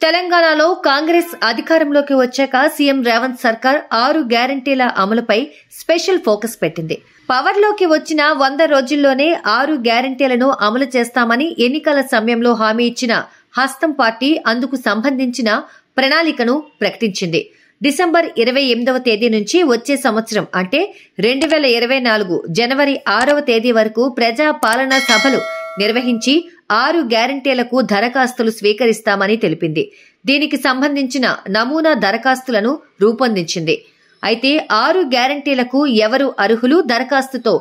తెలంగాణలో కాంగ్రెస్ అధికారంలోకి వచ్చాక సీఎం రేవంత్ సర్కార్ 6 గ్యారంటీల అమలుపై స్పెషల్ ఫోకస్ పెట్టింది. పవర్లోకి వచ్చిన 100 రోజుల్లోనే 6 గ్యారంటీలను అమలు చేస్తామని ఎన్నికల సమయంలో హామీ ఇచ్చిన హస్తం పార్టీ అందుకు సంబంధించిన ప్రణాళికను ప్రకటించింది. డిసెంబర్ 28వ తేదీ నుంచి వచ్చే సంవత్సరం అంటే 2024 జనవరి 6వ తేదీ వరకు ప్రజా పాలనా సభలు నిర్వహించి 6 గ్యారంటీలకు దరఖాస్తులు స్వీకరిస్తామని తెలిపింది. దీనికి సంబంధించిన నమూనా దరఖాస్తులను రూపొందించింది. అయితే 6 గ్యారంటీలకు ఎవరు అర్హులు, దరఖాస్తుతో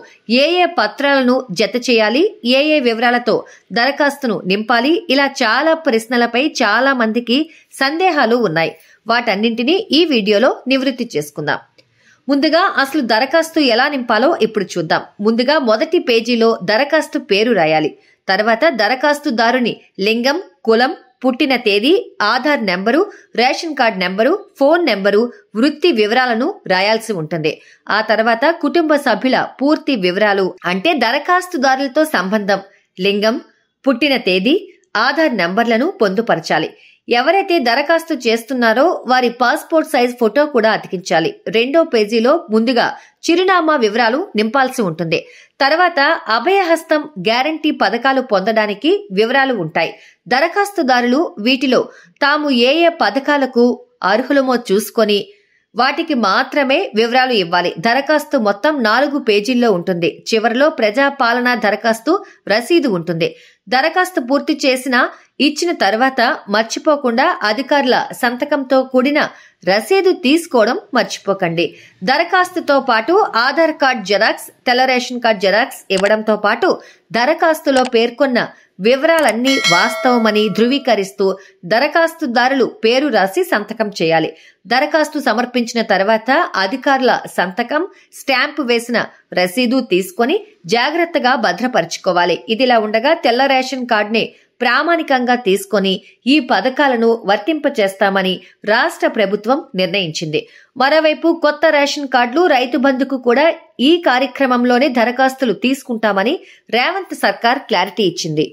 ఏ పత్రాలను జత చేయాలి, ఏ వివరాలతో దరఖాస్తును నింపాలి, ఇలా చాలా ప్రశ్నలపై చాలా మందికి సందేహాలు ఉన్నాయి. వాటన్నింటినీ ఈ వీడియోలో నివృత్తి చేసుకుందాం. ముందుగా అసలు దరఖాస్తు ఎలా నింపాలో ఇప్పుడు చూద్దాం. ముందుగా మొదటి పేజీలో దరఖాస్తు పేరు రాయాలి. తర్వాత దరఖాస్తుదారుని లింగం, కులం, పుట్టిన తేదీ, Aadhaar number, ration card number, phone number, వృత్తి వివరాలను రాయాల్సి ఉంటుంది. ఆ తర్వాత కుటుంబ సభ్యుల పూర్తి వివరాలు అంటే దరఖాస్తుదారులతో సంబంధం, లింగం, పుట్టిన తేదీ, ఆధార్ నంబర్లను పొందుపరచాలి. ఎవరైతే దరఖాస్తు చేస్తున్నారో వారి పాస్పోర్ట్ సైజ్ ఫోటో కూడా అతికించాలి. రెండో పేజీలో ముందుగా చిరునామా వివరాలు నింపాల్సి ఉంటుంది. తర్వాత అభయహస్తం గ్యారంటీ పథకాలు పొందడానికి వివరాలు ఉంటాయి. దరఖాస్తుదారులు వీటిలో తాము ఏ పథకాలకు అర్హులమో చూసుకొని వాటికి మాత్రమే వివరాలు ఇవ్వాలి. దరఖాస్తు మొత్తం 4 పేజీల్లో ఉంటుంది. చివరిలో ప్రజాపాలనా దరఖాస్తు రసీదు ఉంటుంది. దరఖాస్తు పూర్తి చేసిన ఇచ్చిన తర్వాత మర్చిపోకుండా అధికారుల సంతకంతో కూడిన రసీదు తీసుకోవడం మర్చిపోకండి. దరఖాస్తుతో పాటు ఆధార్ కార్డ్ జెరాక్స్, తెల్ల రేషన్ కార్డ్ జెరాక్స్ ఇవ్వడంతో పాటు దరఖాస్తులో పేర్కొన్న వివరాలన్నీ వాస్తవమని ధృవీకరిస్తూ దరఖాస్తుదారులు పేరు రాసి సంతకం చేయాలి. దరఖాస్తు సమర్పించిన తర్వాత అధికారుల సంతకం, స్టాంపు వేసిన రసీదు తీసుకొని జాగ్రత్తగా భద్రపరుచుకోవాలి. ఇదిలా ఉండగా తెల్ల రేషన్ కార్డుని ప్రామాణికంగా తీసుకొని ఈ పథకాలను వర్తింపచేస్తామని రాష్ట్ర ప్రభుత్వం నిర్ణయించింది. మరోవైపు కొత్త రేషన్ కార్డులు, రైతు బంధుకు కూడా ఈ కార్యక్రమంలోనే దరఖాస్తులు తీసుకుంటామని రేవంత్ సర్కార్ క్లారిటీ ఇచ్చింది.